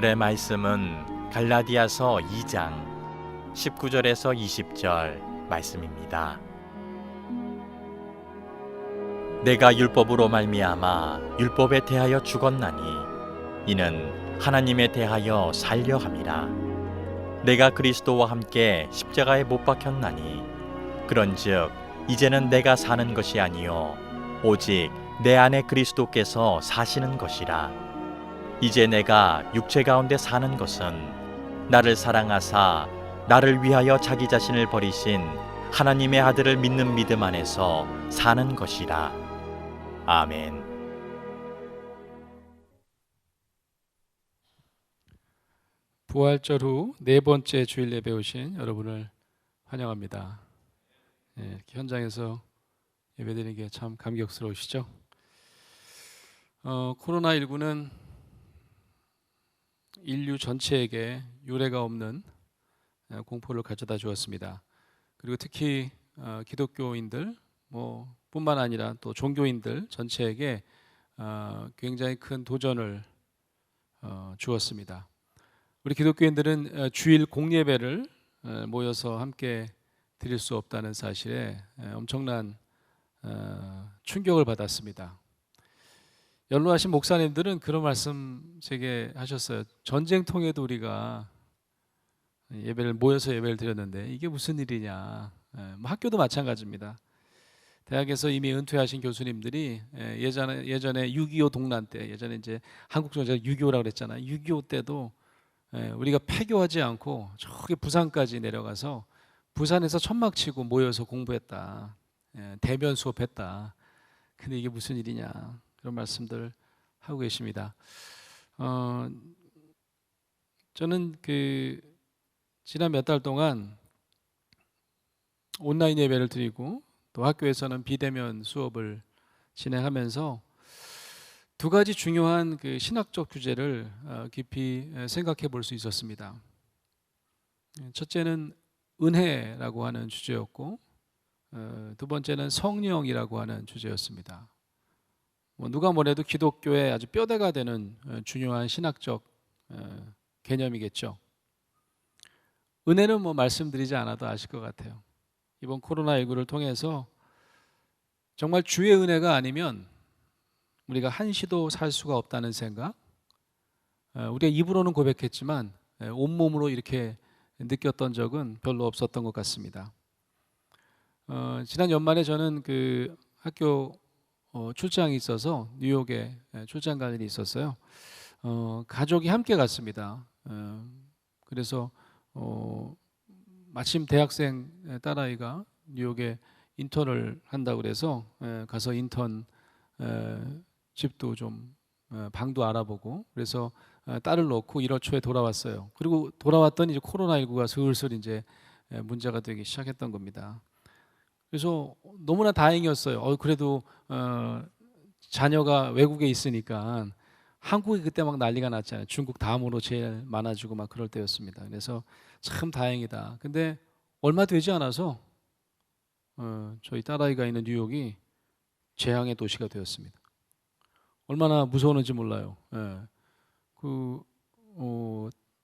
오늘의 말씀은 갈라디아서 2장 19절에서 20절 말씀입니다. 내가 율법으로 말미암아 율법에 대하여 죽었나니 이는 하나님에 대하여 살려 함이라. 내가 그리스도와 함께 십자가에 못 박혔나니 그런즉 이제는 내가 사는 것이 아니요 오직 내 안에 그리스도께서 사시는 것이라. 이제 내가 육체 가운데 사는 것은 나를 사랑하사 나를 위하여 자기 자신을 버리신 하나님의 아들을 믿는 믿음 안에서 사는 것이라. 아멘. 부활절 후 네 번째 주일 예배 오신 여러분을 환영합니다. 현장에서 예배드리는 게 참 감격스러우시죠? 코로나19는 인류 전체에게 유례가 없는 공포를 가져다 주었습니다. 그리고 특히 기독교인들 뿐만 아니라 또 종교인들 전체에게 굉장히 큰 도전을 주었습니다. 우리 기독교인들은 주일 공예배를 모여서 함께 드릴 수 없다는 사실에 엄청난 충격을 받았습니다. 연로하신 목사님들은 그런 말씀 제게 하셨어요. 전쟁통에도 우리가 모여서 예배를 드렸는데 이게 무슨 일이냐. 학교도 마찬가지입니다. 대학에서 이미 은퇴하신 교수님들이 예전에 6.25 동란 때, 예전에 이제 한국 정치가 6.25라고 그랬잖아요. 6.25 때도 우리가 폐교하지 않고 저기 부산까지 내려가서 부산에서 천막 치고 모여서 공부했다. 대면 수업했다. 근데 이게 무슨 일이냐. 그런 말씀들 하고 계십니다. 저는 지난 몇 달 동안 온라인 예배를 드리고 또 학교에서는 비대면 수업을 진행하면서 두 가지 중요한 신학적 주제를 깊이 생각해 볼 수 있었습니다. 첫째는 은혜라고 하는 주제였고 두 번째는 성령이라고 하는 주제였습니다. 누가 뭐래도 기독교의 아주 뼈대가 되는 중요한 신학적 개념이겠죠. 은혜는 말씀드리지 않아도 아실 것 같아요. 이번 코로나19를 통해서 정말 주의 은혜가 아니면 우리가 한시도 살 수가 없다는 생각, 우리가 입으로는 고백했지만 온몸으로 이렇게 느꼈던 적은 별로 없었던 것 같습니다. 지난 연말에 저는 학교 출장이 있어서 뉴욕에 출장 갈 일이 있었어요. 가족이 함께 갔습니다. 그래서 마침 대학생 딸아이가 뉴욕에 인턴을 한다고 그래서 가서 인턴 집도 좀 방도 알아보고 그래서 딸을 놓고 1월 초에 돌아왔어요. 그리고 돌아왔더니 이제 코로나19가 슬슬 이제 문제가 되기 시작했던 겁니다. 그래서 너무나 다행이었어요. 그래도 자녀가 외국에 있으니까 한국이 그때 막 난리가 났잖아요. 중국 다음으로 제일 많아지고 막 그럴 때였습니다. 그래서 참 다행이다. 근데 얼마 되지 않아서 저희 딸아이가 있는 뉴욕이 재앙의 도시가 되었습니다. 얼마나 무서웠는지 몰라요.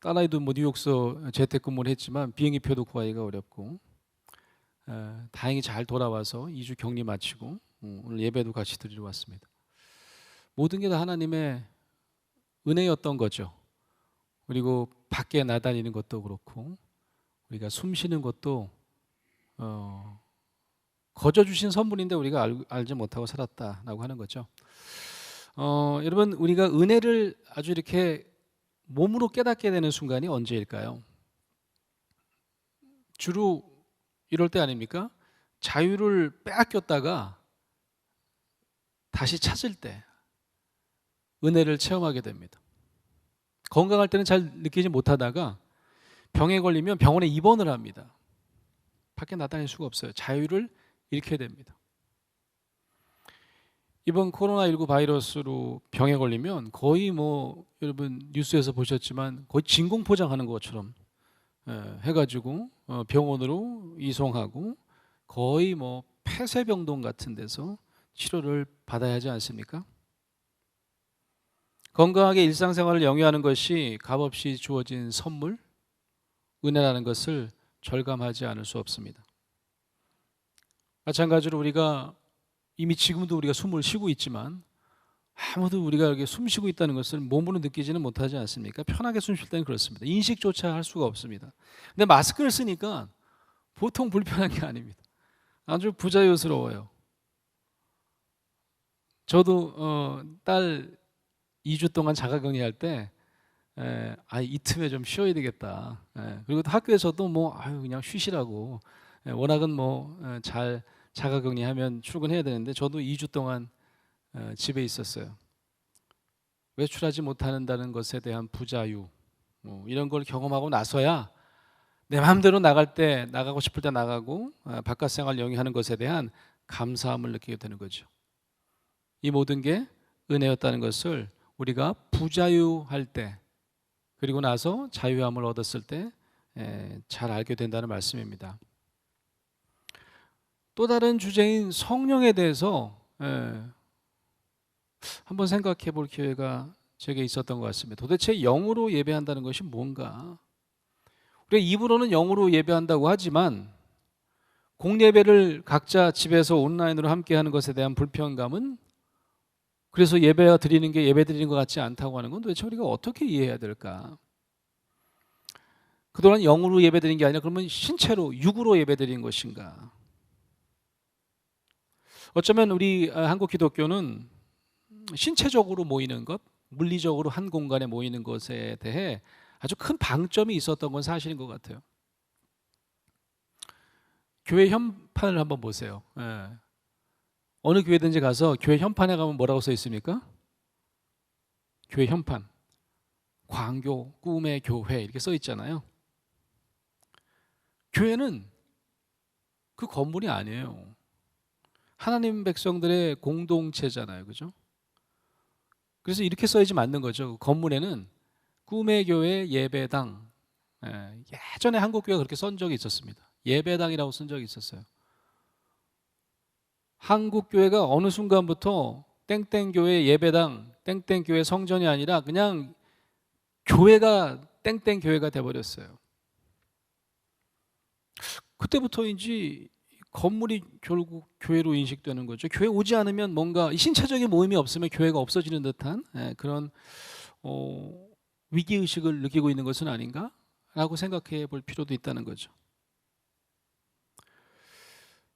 딸아이도 뉴욕서 재택근무를 했지만 비행기표도 구하기가 어렵고 다행히 잘 돌아와서 2주 격리 마치고 오늘 예배도 같이 드리러 왔습니다. 모든 게 다 하나님의 은혜였던 거죠. 그리고 밖에 나다니는 것도 그렇고 우리가 숨 쉬는 것도 거저 주신 선물인데 우리가 알지 못하고 살았다라고 하는 거죠. 여러분 우리가 은혜를 아주 이렇게 몸으로 깨닫게 되는 순간이 언제일까요? 주로 이럴 때 아닙니까? 자유를 빼앗겼다가 다시 찾을 때 은혜를 체험하게 됩니다. 건강할 때는 잘 느끼지 못하다가 병에 걸리면 병원에 입원을 합니다. 밖에 나다닐 수가 없어요. 자유를 잃게 됩니다. 이번 코로나19 바이러스로 병에 걸리면 거의 여러분 뉴스에서 보셨지만 거의 진공포장하는 것처럼 해가지고 병원으로 이송하고 거의 폐쇄병동 같은 데서 치료를 받아야 하지 않습니까? 건강하게 일상생활을 영위하는 것이 값없이 주어진 선물, 은혜라는 것을 절감하지 않을 수 없습니다. 마찬가지로 우리가 이미 지금도 우리가 숨을 쉬고 있지만 아무도 우리가 이렇게 숨 쉬고 있다는 것을 몸으로 느끼지는 못하지 않습니까? 편하게 숨 쉴 때는 그렇습니다. 인식조차 할 수가 없습니다. 근데 마스크를 쓰니까 보통 불편한 게 아닙니다. 아주 부자유스러워요. 저도 딸 2주 동안 자가격리할 때 이 틈에 좀 쉬어야 되겠다. 그리고 또 학교에서도 그냥 쉬시라고. 워낙은 잘 자가격리하면 출근해야 되는데 저도 2주 동안 집에 있었어요. 외출하지 못한다는 것에 대한 부자유, 이런 걸 경험하고 나서야 내 마음대로 나갈 때 나가고 싶을 때 나가고 바깥 생활 영위하는 것에 대한 감사함을 느끼게 되는 거죠. 이 모든 게 은혜였다는 것을 우리가 부자유할 때 그리고 나서 자유함을 얻었을 때 잘 알게 된다는 말씀입니다. 또 다른 주제인 성령에 대해서 한번 생각해 볼 기회가 제게 있었던 것 같습니다. 도대체 영으로 예배한다는 것이 뭔가? 우리가 입으로는 영으로 예배한다고 하지만 공예배를 각자 집에서 온라인으로 함께 하는 것에 대한 불편감은, 그래서 예배 드리는 게 예배 드리는 것 같지 않다고 하는 건 도대체 우리가 어떻게 이해해야 될까? 그동안 영으로 예배 드리는 게 아니라 그러면 신체로 육으로 예배 드리는 것인가? 어쩌면 우리 한국 기독교는 신체적으로 모이는 것, 물리적으로 한 공간에 모이는 것에 대해 아주 큰 방점이 있었던 건 사실인 것 같아요. 교회 현판을 한번 보세요. 어느 교회든지 가서 교회 현판에 가면 뭐라고 써 있습니까? 교회 현판, 광교, 꿈의 교회 이렇게 써 있잖아요. 교회는 그 건물이 아니에요. 하나님 백성들의 공동체잖아요, 그죠? 그래서 이렇게 써야지 맞는 거죠. 건물에는 꿈의 교회 예배당, 예전에 한국 교회가 그렇게 쓴 적이 있었습니다. 예배당이라고 쓴 적이 있었어요. 한국 교회가 어느 순간부터 땡땡교회 예배당, 땡땡교회 성전이 아니라 그냥 교회가 땡땡교회가 돼버렸어요. 그때부터인지 건물이 결국 교회로 인식되는 거죠. 교회 오지 않으면 뭔가 신체적인 모임이 없으면 교회가 없어지는 듯한 그런 위기의식을 느끼고 있는 것은 아닌가? 라고 생각해 볼 필요도 있다는 거죠.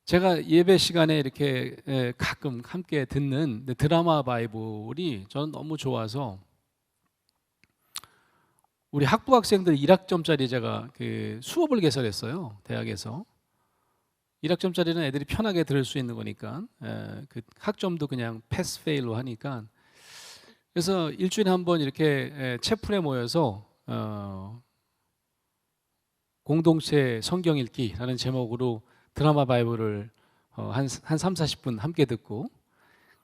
제가 예배 시간에 이렇게 가끔 함께 듣는 드라마 바이블이 저는 너무 좋아서 우리 학부 학생들 1학점짜리 제가 그 수업을 개설했어요. 대학에서. 1학점짜리는 애들이 편하게 들을 수 있는 거니까 그 학점도 그냥 패스 페일로 하니까, 그래서 일주일에 한 번 이렇게 채플에 모여서 공동체 성경 읽기라는 제목으로 드라마 바이블을 한 3-40분 함께 듣고,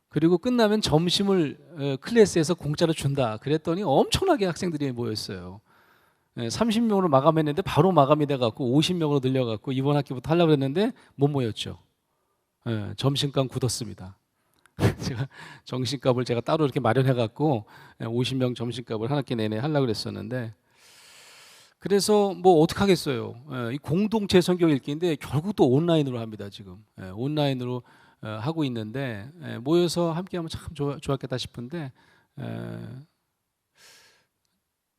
그리고 끝나면 점심을 클래스에서 공짜로 준다 그랬더니 엄청나게 학생들이 모였어요. 30명으로 마감했는데 바로 마감이 돼갖고 50명으로 늘려갖고 이번 학기부터 하려고 했는데 못 모였죠. 점심값 굳었습니다. 제가 점심값을 제가 따로 이렇게 마련해갖고 50명 점심값을 한 학기 내내 하려고 그랬었는데, 그래서 어떡하겠어요. 이 공동체 성경 읽기인데 결국 또 온라인으로 합니다. 지금 온라인으로 하고 있는데 모여서 함께하면 참 좋았겠다 싶은데,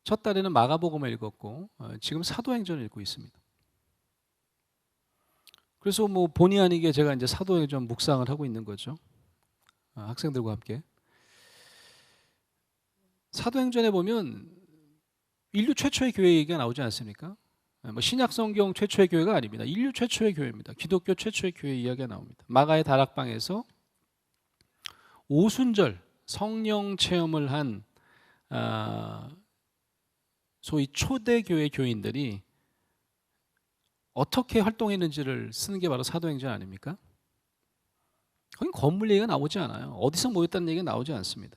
첫 달에는 마가복음을 읽었고 지금 사도행전을 읽고 있습니다. 그래서 본의 아니게 제가 이제 사도행전 묵상을 하고 있는 거죠. 학생들과 함께. 사도행전에 보면 인류 최초의 교회 얘기가 나오지 않습니까? 신약 성경 최초의 교회가 아닙니다. 인류 최초의 교회입니다. 기독교 최초의 교회 이야기가 나옵니다. 마가의 다락방에서 오순절 성령 체험을 한 소위 초대교회 교인들이 어떻게 활동했는지를 쓰는 게 바로 사도행전 아닙니까? 거긴 건물 얘기가 나오지 않아요. 어디서 모였다는 얘기가 나오지 않습니다.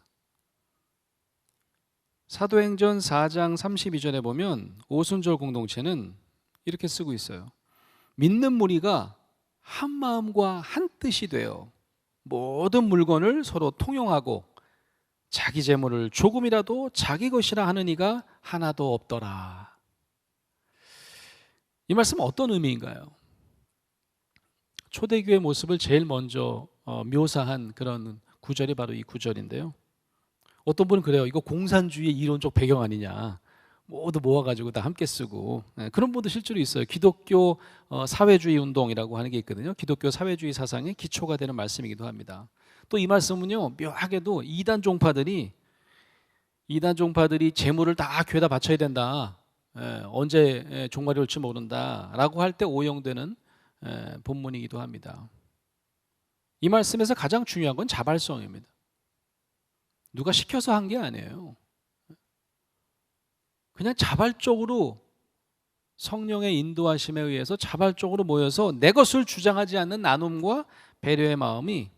사도행전 4장 32절에 보면 오순절 공동체는 이렇게 쓰고 있어요. 믿는 무리가 한 마음과 한 뜻이 되어 모든 물건을 서로 통용하고 자기 재물을 조금이라도 자기 것이라 하는 이가 하나도 없더라. 이 말씀은 어떤 의미인가요? 초대교회 모습을 제일 먼저 묘사한 그런 구절이 바로 이 구절인데요. 어떤 분은 그래요. 이거 공산주의 이론적 배경 아니냐. 모두 모아가지고 다 함께 쓰고. 그런 분도 실제로 있어요. 기독교 사회주의 운동이라고 하는 게 있거든요. 기독교 사회주의 사상의 기초가 되는 말씀이기도 합니다. 또 이 말씀은요, 묘하게도 이단 종파들이 재물을 다 교회에다 바쳐야 된다. 언제 종말이 올지 모른다라고 할 때 오용되는 본문이기도 합니다. 이 말씀에서 가장 중요한 건 자발성입니다. 누가 시켜서 한 게 아니에요. 그냥 자발적으로 성령의 인도하심에 의해서 자발적으로 모여서 내 것을 주장하지 않는 나눔과 배려의 마음이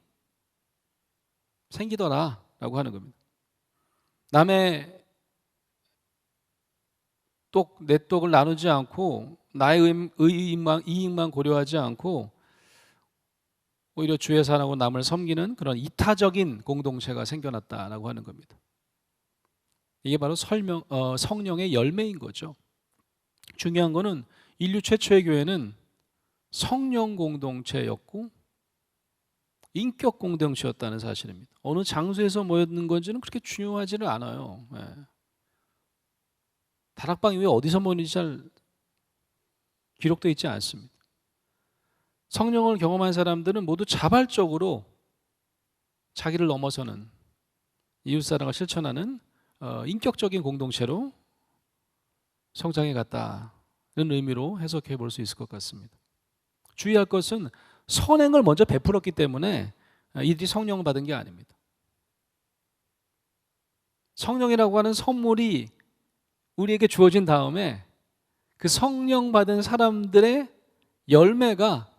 생기더라라고 하는 겁니다. 남의 내 떡을 나누지 않고 나의 이익만 고려하지 않고 오히려 주의 사랑하고 남을 섬기는 그런 이타적인 공동체가 생겨났다라고 하는 겁니다. 이게 바로 성령의 열매인 거죠. 중요한 거는 인류 최초의 교회는 성령 공동체였고 인격 공동체였다는 사실입니다. 어느 장소에서 모였는 건지는 그렇게 중요하지는 않아요. 다락방 이후에 어디서 모였는지 잘 기록되어 있지 않습니다. 성령을 경험한 사람들은 모두 자발적으로 자기를 넘어서는 이웃사랑을 실천하는 인격적인 공동체로 성장해 갔다는 의미로 해석해 볼 수 있을 것 같습니다. 주의할 것은 선행을 먼저 베풀었기 때문에 이들이 성령을 받은 게 아닙니다. 성령이라고 하는 선물이 우리에게 주어진 다음에 그 성령 받은 사람들의 열매가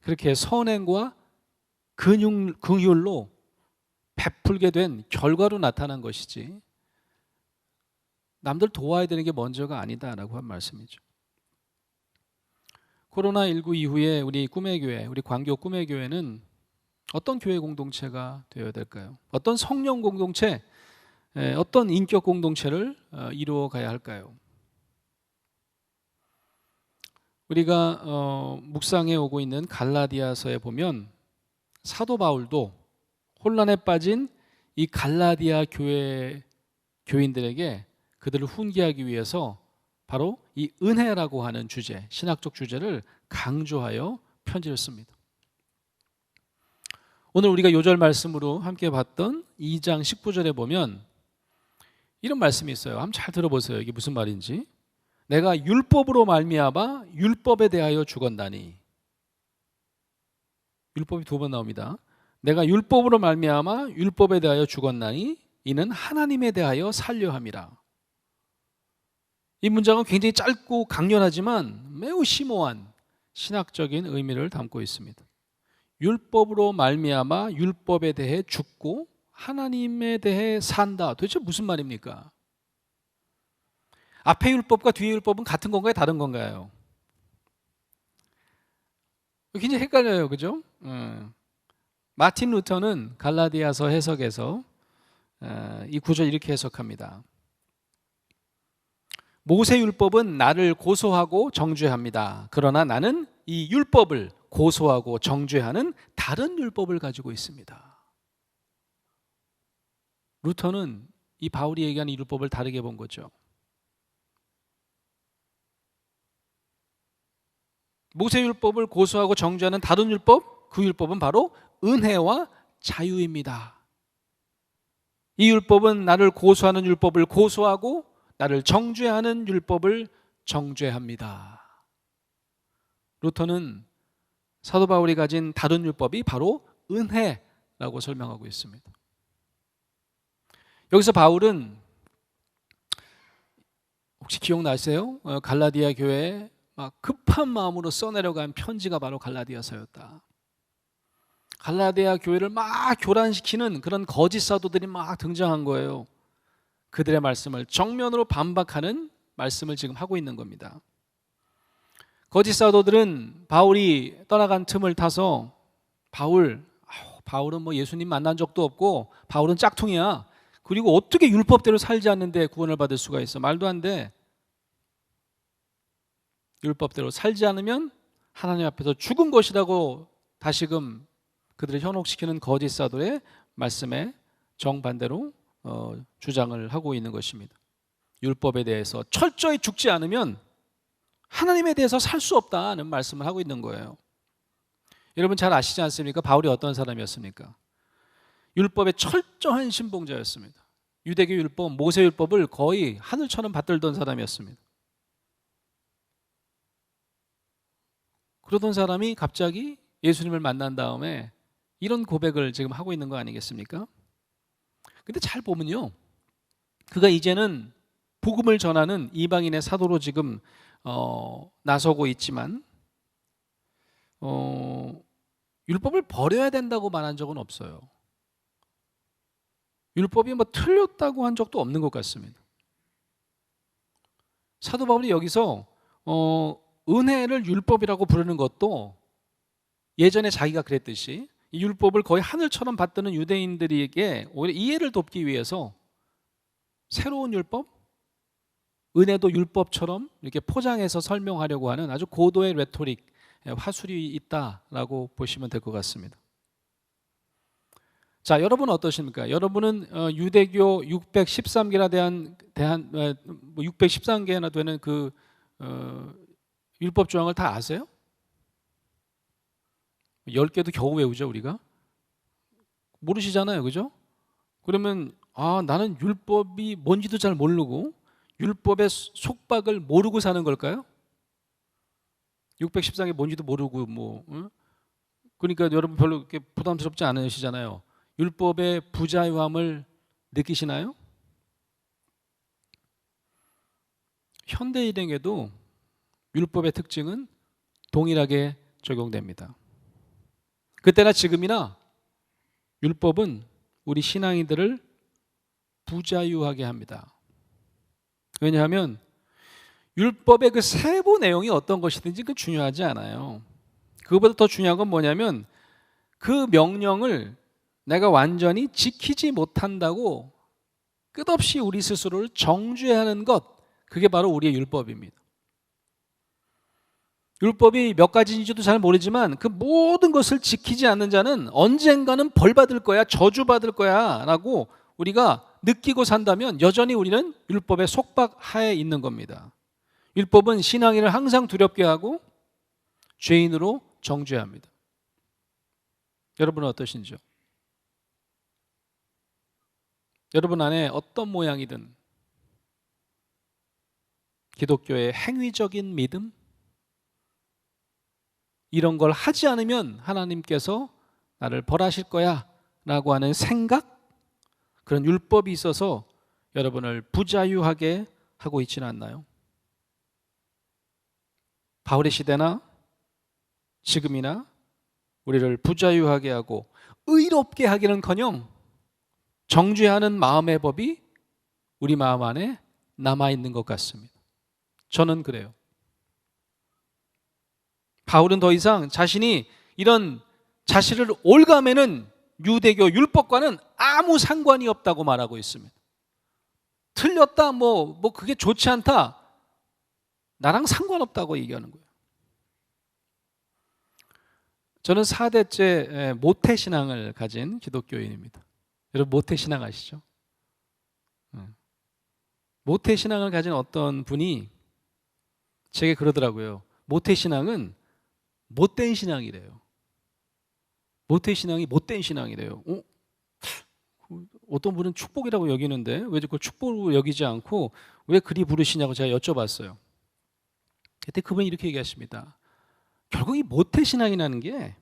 그렇게 선행과 긍휼로 베풀게 된 결과로 나타난 것이지 남들 도와야 되는 게 먼저가 아니다라고 한 말씀이죠. 코로나19 이후에 우리 꿈의 교회, 우리 광교 꿈의 교회는 어떤 교회 공동체가 되어야 될까요? 어떤 성령 공동체, 어떤 인격 공동체를 이루어 가야 할까요? 우리가 묵상해 오고 있는 갈라디아서에 보면 사도 바울도 혼란에 빠진 이 갈라디아 교인들에게 그들을 훈계하기 위해서 바로 이 은혜라고 하는 주제, 신학적 주제를 강조하여 편지를 씁니다. 오늘 우리가 요절 말씀으로 함께 봤던 2장 19절에 보면 이런 말씀이 있어요. 한번 잘 들어보세요. 이게 무슨 말인지. 내가 율법으로 말미암아 율법에 대하여 죽었나니. 율법이 두 번 나옵니다. 내가 율법으로 말미암아 율법에 대하여 죽었나니 이는 하나님에 대하여 살려 함이라. 이 문장은 굉장히 짧고 강렬하지만 매우 심오한 신학적인 의미를 담고 있습니다. 율법으로 말미암아 율법에 대해 죽고 하나님에 대해 산다. 도대체 무슨 말입니까? 앞에 율법과 뒤에 율법은 같은 건가요? 다른 건가요? 굉장히 헷갈려요. 그죠? 마틴 루터는 갈라디아서 해석에서 이 구절 이렇게 해석합니다. 모세 율법은 나를 고소하고 정죄합니다. 그러나 나는 이 율법을 고소하고 정죄하는 다른 율법을 가지고 있습니다. 루터는 이 바울이 얘기하는 이 율법을 다르게 본 거죠. 모세 율법을 고소하고 정죄하는 다른 율법, 그 율법은 바로 은혜와 자유입니다. 이 율법은 나를 고소하는 율법을 고소하고 나를 정죄하는 율법을 정죄합니다. 루터는 사도 바울이 가진 다른 율법이 바로 은혜라고 설명하고 있습니다. 여기서 바울은 혹시 기억나세요? 갈라디아 교회에 막 급한 마음으로 써내려간 편지가 바로 갈라디아서였다. 갈라디아 교회를 막 교란시키는 그런 거짓 사도들이 막 등장한 거예요. 그들의 말씀을 정면으로 반박하는 말씀을 지금 하고 있는 겁니다. 거짓 사도들은 바울이 떠나간 틈을 타서 바울은 뭐 예수님 만난 적도 없고 바울은 짝퉁이야. 그리고 어떻게 율법대로 살지 않는데 구원을 받을 수가 있어? 말도 안 돼. 율법대로 살지 않으면 하나님 앞에서 죽은 것이라고 다시금 그들을 현혹시키는 거짓 사도의 말씀에 정반대로 주장을 하고 있는 것입니다. 율법에 대해서 철저히 죽지 않으면 하나님에 대해서 살 수 없다는 말씀을 하고 있는 거예요. 여러분 잘 아시지 않습니까? 바울이 어떤 사람이었습니까? 율법의 철저한 신봉자였습니다. 유대교 율법, 모세 율법을 거의 하늘처럼 받들던 사람이었습니다. 그러던 사람이 갑자기 예수님을 만난 다음에 이런 고백을 지금 하고 있는 거 아니겠습니까? 근데 잘 보면요, 그가 이제는 복음을 전하는 이방인의 사도로 지금 나서고 있지만 율법을 버려야 된다고 말한 적은 없어요. 율법이 뭐 틀렸다고 한 적도 없는 것 같습니다. 사도 바울이 여기서 은혜를 율법이라고 부르는 것도 예전에 자기가 그랬듯이 이 율법을 거의 하늘처럼 받드는 유대인들에게 오히려 이해를 돕기 위해서 새로운 율법, 은혜도 율법처럼 이렇게 포장해서 설명하려고 하는 아주 고도의 레토릭, 화술이 있다라고 보시면 될 것 같습니다. 자, 여러분은 어떠십니까? 여러분은 유대교 613개나 대한 613개나 되는 그 율법 조항을 다 아세요? 10개도 겨우 외우죠, 우리가? 모르시잖아요, 그죠? 그러면 나는 율법이 뭔지도 잘 모르고 율법의 속박을 모르고 사는 걸까요? 613개 뭔지도 모르고 그러니까 여러분 별로 이렇게 부담스럽지 않으시잖아요. 율법의 부자유함을 느끼시나요? 현대 일행에도 율법의 특징은 동일하게 적용됩니다. 그때나 지금이나 율법은 우리 신앙인들을 부자유하게 합니다. 왜냐하면 율법의 그 세부 내용이 어떤 것이든지 그 중요하지 않아요. 그것보다 더 중요한 건 뭐냐면 그 명령을 내가 완전히 지키지 못한다고 끝없이 우리 스스로를 정죄하는 것, 그게 바로 우리의 율법입니다. 율법이 몇 가지인지도 잘 모르지만 그 모든 것을 지키지 않는 자는 언젠가는 벌 받을 거야, 저주 받을 거야 라고 우리가 느끼고 산다면 여전히 우리는 율법의 속박 하에 있는 겁니다. 율법은 신앙인을 항상 두렵게 하고 죄인으로 정죄합니다. 여러분은 어떠신지요? 여러분 안에 어떤 모양이든 기독교의 행위적인 믿음, 이런 걸 하지 않으면 하나님께서 나를 벌하실 거야 라고 하는 생각, 그런 율법이 있어서 여러분을 부자유하게 하고 있지는 않나요? 바울의 시대나 지금이나 우리를 부자유하게 하고 의롭게 하기는커녕 정죄하는 마음의 법이 우리 마음 안에 남아있는 것 같습니다. 저는 그래요. 바울은 더 이상 자신이 이런 자신을 올가매는 유대교 율법과는 아무 상관이 없다고 말하고 있습니다. 틀렸다, 그게 좋지 않다, 나랑 상관없다고 얘기하는 거예요. 저는 4대째 모태신앙을 가진 기독교인입니다. 여러분 모태신앙 아시죠? 모태신앙을 가진 어떤 분이 제게 그러더라고요. 모태신앙은 못된 신앙이래요. 모태신앙이 못된 신앙이래요. 어떤 분은 축복이라고 여기는데 왜 그걸 축복으로 여기지 않고 왜 그리 부르시냐고 제가 여쭤봤어요. 그때 그분이 이렇게 얘기하십니다. 결국 이 모태신앙이라는 게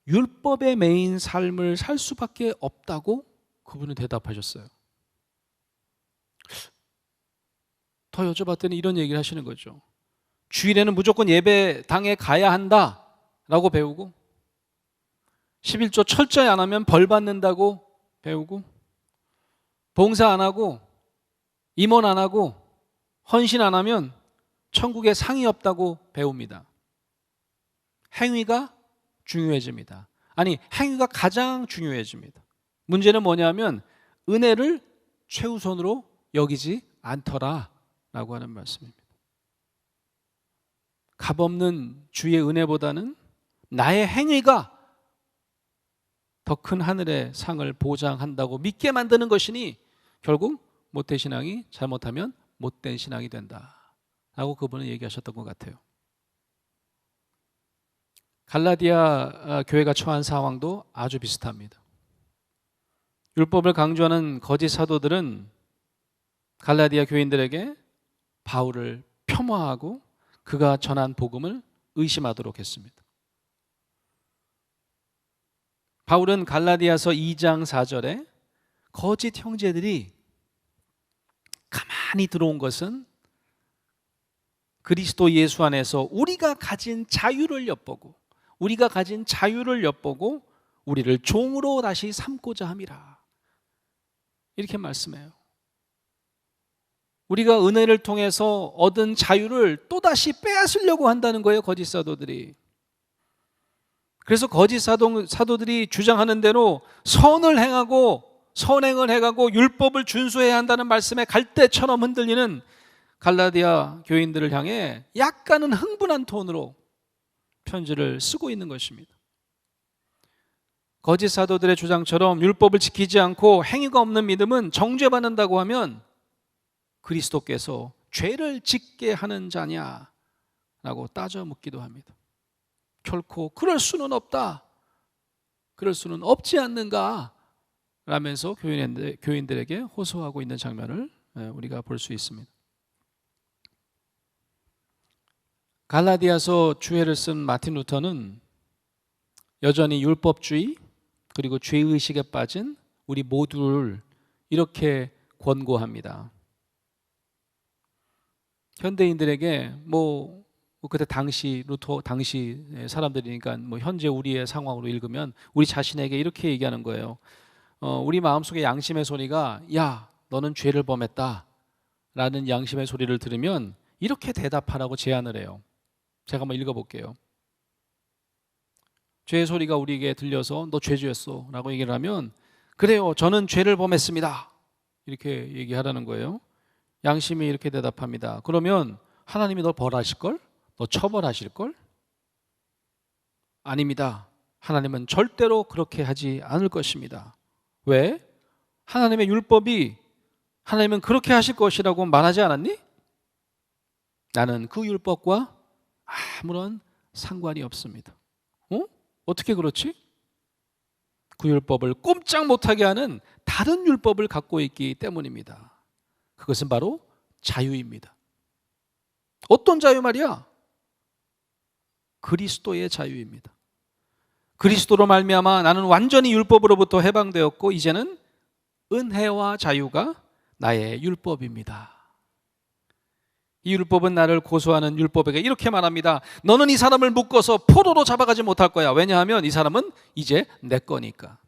율법의 매인 삶을 살 수밖에 없다고 그분은 대답하셨어요. 더 여쭤봤더니 이런 얘기를 하시는 거죠. 주일에는 무조건 예배당에 가야 한다라고 배우고 11조 철저히 안 하면 벌 받는다고 배우고 봉사 안 하고 임원 안 하고 헌신 안 하면 천국에 상이 없다고 배웁니다. 행위가 중요해집니다. 아니, 행위가 가장 중요해집니다. 문제는 뭐냐면 은혜를 최우선으로 여기지 않더라 라고 하는 말씀입니다. 값없는 주의 은혜보다는 나의 행위가 더 큰 하늘의 상을 보장한다고 믿게 만드는 것이니 결국 모태 신앙이 잘못하면 못된 신앙이 된다 라고 그분은 얘기하셨던 것 같아요. 갈라디아 교회가 처한 상황도 아주 비슷합니다. 율법을 강조하는 거짓 사도들은 갈라디아 교인들에게 바울을 폄하하고 그가 전한 복음을 의심하도록 했습니다. 바울은 갈라디아서 2장 4절에 거짓 형제들이 가만히 들어온 것은 그리스도 예수 안에서 우리가 가진 자유를 엿보고 우리를 종으로 다시 삼고자 함이라. 이렇게 말씀해요. 우리가 은혜를 통해서 얻은 자유를 또다시 빼앗으려고 한다는 거예요, 거짓 사도들이. 그래서 거짓 사도들이 주장하는 대로 선행을 해가고 율법을 준수해야 한다는 말씀에 갈대처럼 흔들리는 갈라디아 교인들을 향해 약간은 흥분한 톤으로 편지를 쓰고 있는 것입니다. 거짓 사도들의 주장처럼 율법을 지키지 않고 행위가 없는 믿음은 정죄받는다고 하면 그리스도께서 죄를 짓게 하는 자냐라고 따져 묻기도 합니다. 결코 그럴 수는 없다. 그럴 수는 없지 않는가? 라면서 교인들에게 호소하고 있는 장면을 우리가 볼 수 있습니다. 갈라디아서 주해를 쓴 마틴 루터는 여전히 율법주의 그리고 죄의식에 빠진 우리 모두를 이렇게 권고합니다. 현대인들에게 그때 당시 루터 당시 사람들이니까 현재 우리의 상황으로 읽으면 우리 자신에게 이렇게 얘기하는 거예요. 우리 마음속에 양심의 소리가 야 너는 죄를 범했다 라는 양심의 소리를 들으면 이렇게 대답하라고 제안을 해요. 제가 한번 읽어볼게요. 죄의 소리가 우리에게 들려서 너 죄지었어 라고 얘기를 하면 그래요 저는 죄를 범했습니다 이렇게 얘기하라는 거예요. 양심이 이렇게 대답합니다. 그러면 하나님이 널 벌하실걸? 너 처벌하실걸? 아닙니다. 하나님은 절대로 그렇게 하지 않을 것입니다. 왜? 하나님의 율법이 하나님은 그렇게 하실 것이라고 말하지 않았니? 나는 그 율법과 아무런 상관이 없습니다. 어떻게 그렇지? 그 율법을 꼼짝 못하게 하는 다른 율법을 갖고 있기 때문입니다. 그것은 바로 자유입니다. 어떤 자유 말이야? 그리스도의 자유입니다. 그리스도로 말미암아 나는 완전히 율법으로부터 해방되었고 이제는 은혜와 자유가 나의 율법입니다. 이 율법은 나를 고소하는 율법에게 이렇게 말합니다. 너는 이 사람을 묶어서 포로로 잡아가지 못할 거야. 왜냐하면 이 사람은 이제 내 거니까.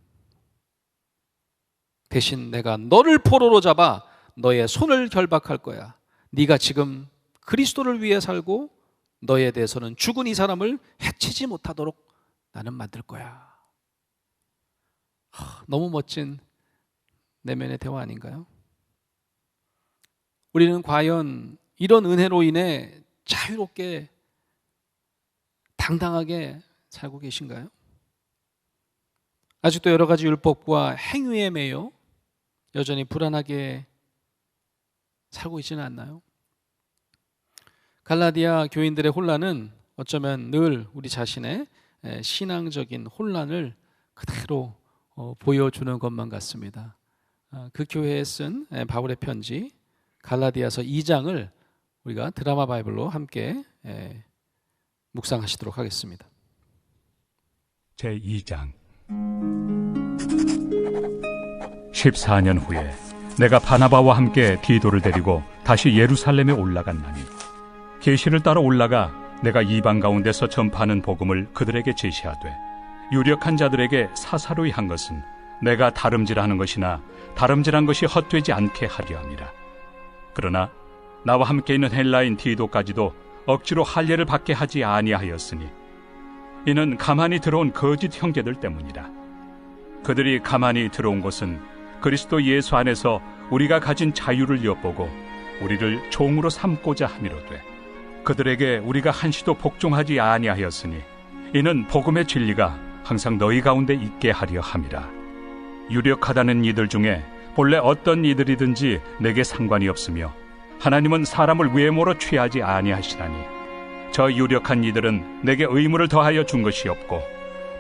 대신 내가 너를 포로로 잡아 너의 손을 결박할 거야. 네가 지금 그리스도를 위해 살고 너에 대해서는 죽은 이 사람을 해치지 못하도록 나는 만들 거야. 너무 멋진 내면의 대화 아닌가요? 우리는 과연 이런 은혜로 인해 자유롭게 당당하게 살고 계신가요? 아직도 여러 가지 율법과 행위에 매여 여전히 불안하게 살고 있지는 않나요? 갈라디아 교인들의 혼란은 어쩌면 늘 우리 자신의 신앙적인 혼란을 그대로 보여주는 것만 같습니다. 그 교회에 쓴 바울의 편지 갈라디아서 2장을 우리가 드라마 바이블로 함께 묵상하시도록 하겠습니다. 제2장 14년 후에 내가 바나바와 함께 디도를 데리고 다시 예루살렘에 올라갔나니 계시를 따라 올라가 내가 이방 가운데서 전파하는 복음을 그들에게 제시하되 유력한 자들에게 사사로이 한 것은 내가 다름질하는 것이나 다름질한 것이 헛되지 않게 하려 함이라. 그러나 나와 함께 있는 헬라인 디도까지도 억지로 할례를 받게 하지 아니하였으니 이는 가만히 들어온 거짓 형제들 때문이라. 그들이 가만히 들어온 것은 그리스도 예수 안에서 우리가 가진 자유를 엿보고 우리를 종으로 삼고자 함이로되 그들에게 우리가 한시도 복종하지 아니하였으니 이는 복음의 진리가 항상 너희 가운데 있게 하려 함이라. 유력하다는 이들 중에 본래 어떤 이들이든지 내게 상관이 없으며 하나님은 사람을 외모로 취하지 아니하시나니 저 유력한 이들은 내게 의무를 더하여 준 것이 없고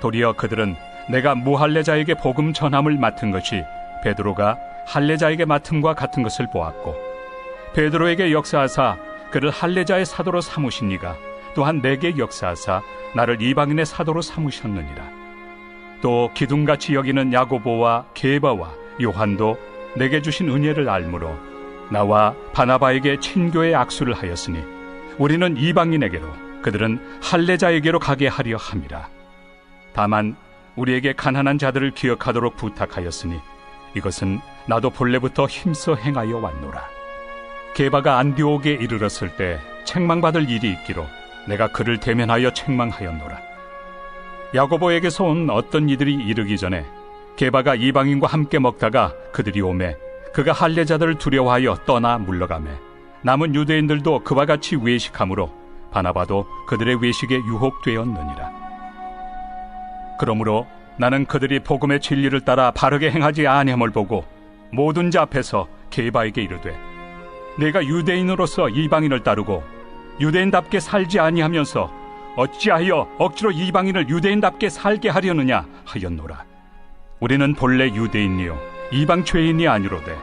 도리어 그들은 내가 무할례자에게 복음 전함을 맡은 것이 베드로가 할례자에게 맡음과 같은 것을 보았고 베드로에게 역사하사 그를 할례자의 사도로 삼으신 이가 또한 내게 역사하사 나를 이방인의 사도로 삼으셨느니라. 또 기둥같이 여기는 야고보와 게바와 요한도 내게 주신 은혜를 알므로 나와 바나바에게 친교의 악수를 하였으니 우리는 이방인에게로 그들은 할례자에게로 가게 하려 함이라. 다만 우리에게 가난한 자들을 기억하도록 부탁하였으니 이것은 나도 본래부터 힘써 행하여 왔노라. 게바가 안디옥에 이르렀을 때 책망받을 일이 있기로 내가 그를 대면하여 책망하였노라. 야고보에게서 온 어떤 이들이 이르기 전에 게바가 이방인과 함께 먹다가 그들이 오매 그가 할례자들을 두려워하여 떠나 물러가매 남은 유대인들도 그와 같이 외식하므로 바나바도 그들의 외식에 유혹되었느니라. 그러므로 나는 그들이 복음의 진리를 따라 바르게 행하지 아니함을 보고 모든 자 앞에서 게바에게 이르되 내가 유대인으로서 이방인을 따르고 유대인답게 살지 아니하면서 어찌하여 억지로 이방인을 유대인답게 살게 하려느냐 하였노라. 우리는 본래 유대인이요 이방 죄인이 아니로되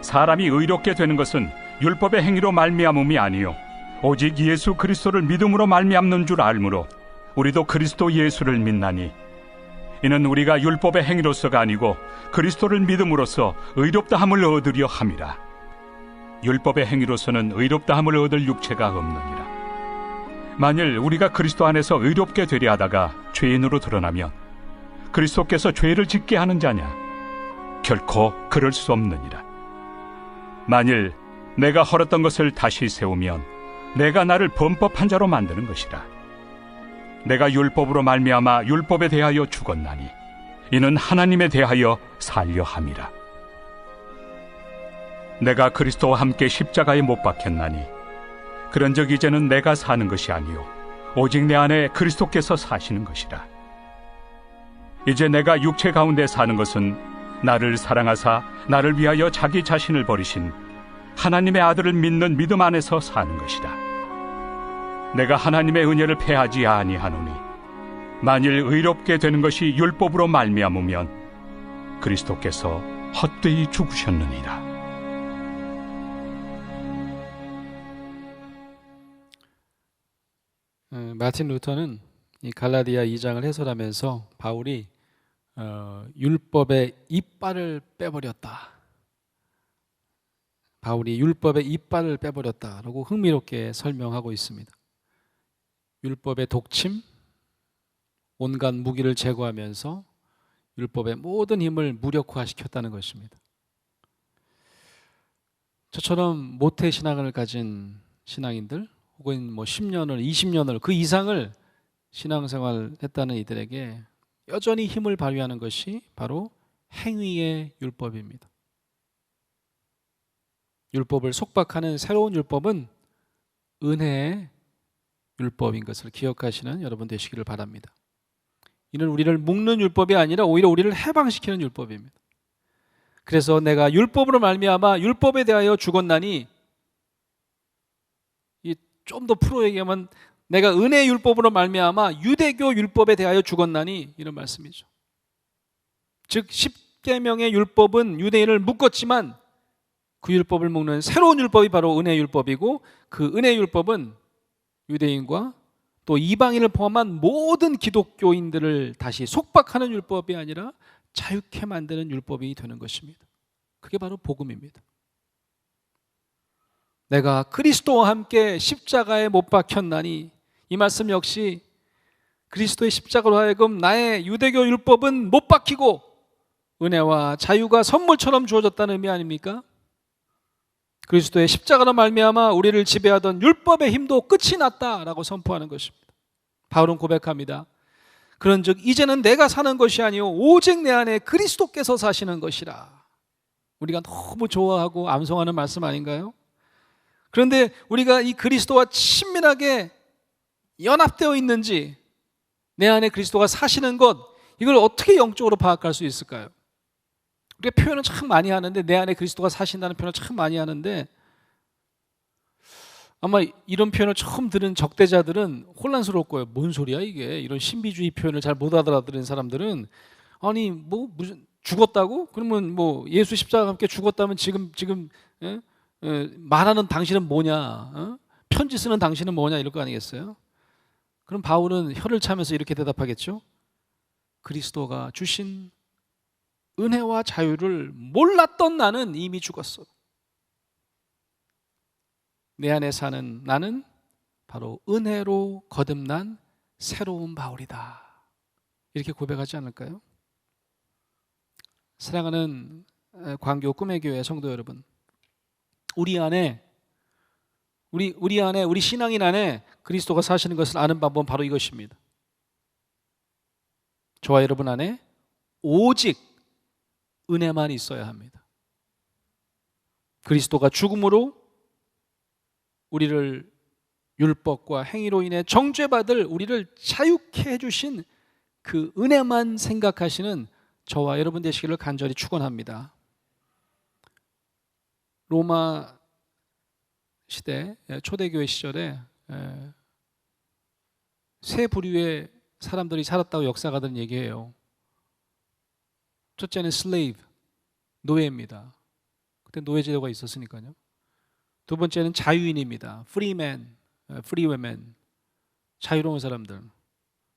사람이 의롭게 되는 것은 율법의 행위로 말미암음이 아니요 오직 예수 그리스도를 믿음으로 말미암는 줄 알므로 우리도 그리스도 예수를 믿나니 이는 우리가 율법의 행위로서가 아니고 그리스도를 믿음으로써 의롭다함을 얻으려 함이라. 율법의 행위로서는 의롭다함을 얻을 육체가 없느니라. 만일 우리가 그리스도 안에서 의롭게 되려 하다가 죄인으로 드러나면 그리스도께서 죄를 짓게 하는 자냐? 결코 그럴 수 없느니라. 만일 내가 헐었던 것을 다시 세우면 내가 나를 범법한 자로 만드는 것이라. 내가 율법으로 말미암아 율법에 대하여 죽었나니 이는 하나님에 대하여 살려 함이라. 내가 그리스도와 함께 십자가에 못 박혔나니 그런즉 이제는 내가 사는 것이 아니요 오직 내 안에 그리스도께서 사시는 것이라. 이제 내가 육체 가운데 사는 것은 나를 사랑하사 나를 위하여 자기 자신을 버리신 하나님의 아들을 믿는 믿음 안에서 사는 것이다. 내가 하나님의 은혜를 패하지 아니하노니 만일 의롭게 되는 것이 율법으로 말미암으면 그리스도께서 헛되이 죽으셨느니라. 마틴 루터는 이 갈라디아 2장을 해설하면서 바울이 율법의 이빨을 빼버렸다. 바울이 율법의 이빨을 빼버렸다라고 흥미롭게 설명하고 있습니다. 율법의 독침, 온갖 무기를 제거하면서 율법의 모든 힘을 무력화시켰다는 것입니다. 저처럼 모태 신앙을 가진 신앙인들 혹은 10년을 20년을 그 이상을 신앙생활 했다는 이들에게 여전히 힘을 발휘하는 것이 바로 행위의 율법입니다. 율법을 속박하는 새로운 율법은 은혜의 율법인 것을 기억하시는 여러분 되시기를 바랍니다. 이는 우리를 묶는 율법이 아니라 오히려 우리를 해방시키는 율법입니다. 그래서 내가 율법으로 말미암아 율법에 대하여 죽었나니 좀 더 풀어 얘기하면 내가 은혜의 율법으로 말미암아 유대교 율법에 대하여 죽었나니 이런 말씀이죠. 즉 10계명의 율법은 유대인을 묶었지만 그 율법을 묶는 새로운 율법이 바로 은혜의 율법이고 그 은혜의 율법은 유대인과 또 이방인을 포함한 모든 기독교인들을 다시 속박하는 율법이 아니라 자유케 만드는 율법이 되는 것입니다. 그게 바로 복음입니다. 내가 그리스도와 함께 십자가에 못 박혔나니 이 말씀 역시 그리스도의 십자가로 하여금 나의 유대교 율법은 못 박히고 은혜와 자유가 선물처럼 주어졌다는 의미 아닙니까? 그리스도의 십자가로 말미암아 우리를 지배하던 율법의 힘도 끝이 났다라고 선포하는 것입니다. 바울은 고백합니다. 그런즉 이제는 내가 사는 것이 아니요 오직 내 안에 그리스도께서 사시는 것이라. 우리가 너무 좋아하고 암송하는 말씀 아닌가요? 그런데 우리가 이 그리스도와 친밀하게 연합되어 있는지, 내 안에 그리스도가 사시는 것, 이걸 어떻게 영적으로 파악할 수 있을까요? 우리가 표현을 참 많이 하는데, 내 안에 그리스도가 사신다는 표현을 참 많이 하는데, 아마 이런 표현을 처음 들은 적대자들은 혼란스러울 거예요. 뭔 소리야 이게? 이런 신비주의 표현을 잘 못 알아들은 사람들은, 아니 뭐 무슨 죽었다고? 그러면 뭐 예수 십자가와 함께 죽었다면 지금 말하는 당신은 뭐냐? 편지 쓰는 당신은 뭐냐? 이럴 거 아니겠어요? 그럼 바울은 혀를 차면서 이렇게 대답하겠죠? 그리스도가 주신 은혜와 자유를 몰랐던 나는 이미 죽었어. 내 안에 사는 나는 바로 은혜로 거듭난 새로운 바울이다. 이렇게 고백하지 않을까요? 사랑하는 광교 꿈의 교회 성도 여러분, 우리 신앙인 안에 그리스도가 사시는 것을 아는 방법은 바로 이것입니다. 저와 여러분 안에 오직 은혜만 있어야 합니다. 그리스도가 죽음으로 우리를 율법과 행위로 인해 정죄받을 우리를 자유케 해주신 그 은혜만 생각하시는 저와 여러분 되시기를 간절히 축원합니다. 로마 시대 초대교회 시절에 세 부류의 사람들이 살았다고 역사가들은 얘기해요. 첫째는 slave, 노예입니다. 그때 노예제도가 있었으니까요. 두 번째는 자유인입니다. freeman, free women, 자유로운 사람들.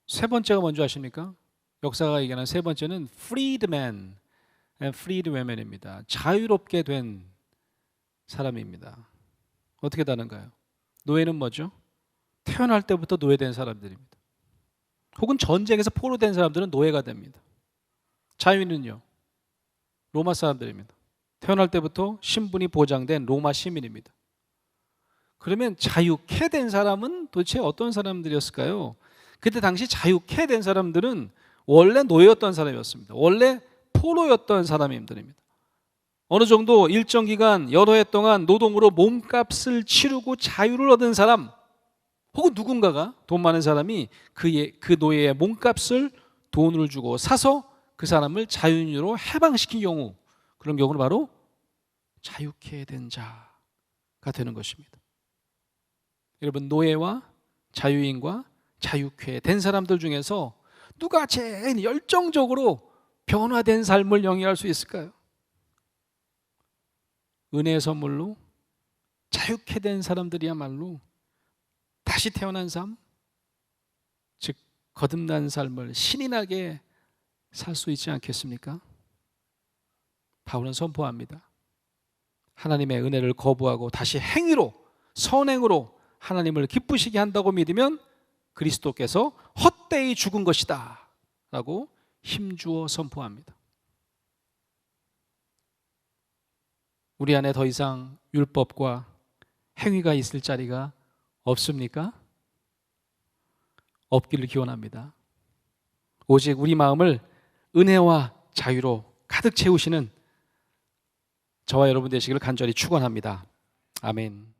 세 번째가 뭔지 아십니까? 역사가 얘기하는 세 번째는 freedman, freed women입니다. 자유롭게 된 사람입니다. 어떻게 다른가요? 노예는 뭐죠? 태어날 때부터 노예된 사람들입니다. 혹은 전쟁에서 포로된 사람들은 노예가 됩니다. 자유인은요? 로마 사람들입니다. 태어날 때부터 신분이 보장된 로마 시민입니다. 그러면 자유케 된 사람은 도대체 어떤 사람들이었을까요? 그때 당시 자유케 된 사람들은 원래 노예였던 사람이었습니다. 원래 포로였던 사람들입니다. 어느 정도 일정 기간 여러 해 동안 노동으로 몸값을 치르고 자유를 얻은 사람, 혹은 누군가가 돈 많은 사람이 그 노예의 몸값을 돈을 주고 사서 그 사람을 자유인으로 해방시킨 경우, 그런 경우는 바로 자유케 된 자가 되는 것입니다. 여러분, 노예와 자유인과 자유케 된 사람들 중에서 누가 제일 열정적으로 변화된 삶을 영위할 수 있을까요? 은혜의 선물로 자유케 된 사람들이야말로 다시 태어난 삶, 즉 거듭난 삶을 신이 나게 살 수 있지 않겠습니까? 바울은 선포합니다. 하나님의 은혜를 거부하고 다시 행위로, 선행으로 하나님을 기쁘시게 한다고 믿으면 그리스도께서 헛되이 죽은 것이다 라고 힘주어 선포합니다. 우리 안에 더 이상 율법과 행위가 있을 자리가 없습니까? 없기를 기원합니다. 오직 우리 마음을 은혜와 자유로 가득 채우시는 저와 여러분 되시기를 간절히 축원합니다. 아멘.